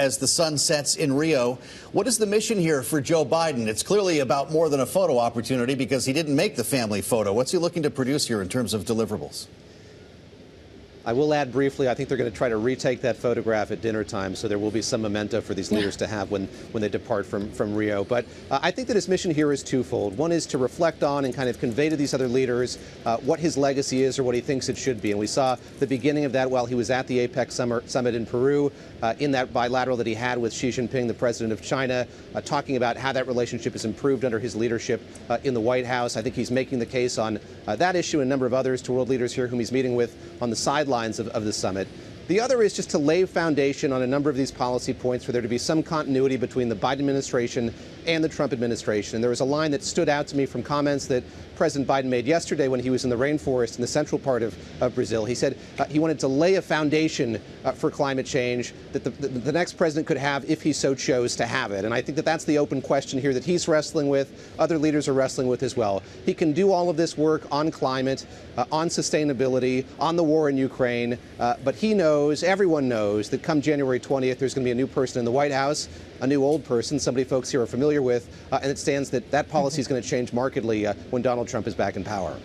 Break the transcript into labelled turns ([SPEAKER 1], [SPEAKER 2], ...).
[SPEAKER 1] as the sun sets in Rio. What is the mission here for Joe Biden? It's clearly about more than a photo opportunity because he didn't make the family photo. What's he looking to produce here in terms of deliverables?
[SPEAKER 2] I will add briefly, I think they're going to try to retake that photograph at dinner time, so there will be some memento for these leaders to have when they depart from Rio. But I think that his mission here is twofold. One is to reflect on and kind of convey to these other leaders what his legacy is or what he thinks it should be. And we saw the beginning of that while he was at the APEC summit in Peru, in that bilateral that he had with Xi Jinping, the president of China, talking about how that relationship has improved under his leadership in the White House. I think he's making the case on that issue and a number of others to world leaders here whom he's meeting with on the sidelines of the summit. The other is just to lay foundation on a number of these policy points for there to be some continuity between the Biden administration and the Trump administration. And there was a line that stood out to me from comments that President Biden made yesterday when he was in the rainforest in the central part of Brazil. He said he wanted to lay a foundation for climate change that the next president could have if he so chose to have it. And I think that that's the open question here that he's wrestling with, other leaders are wrestling with as well. He can do all of this work on climate, on sustainability, on the war in Ukraine, but he knows, everyone knows, that come January 20th, there's going to be a new person in the White House, a new old person, somebody folks here are familiar with, and it stands that policy is going to change markedly when Donald Trump is back in power.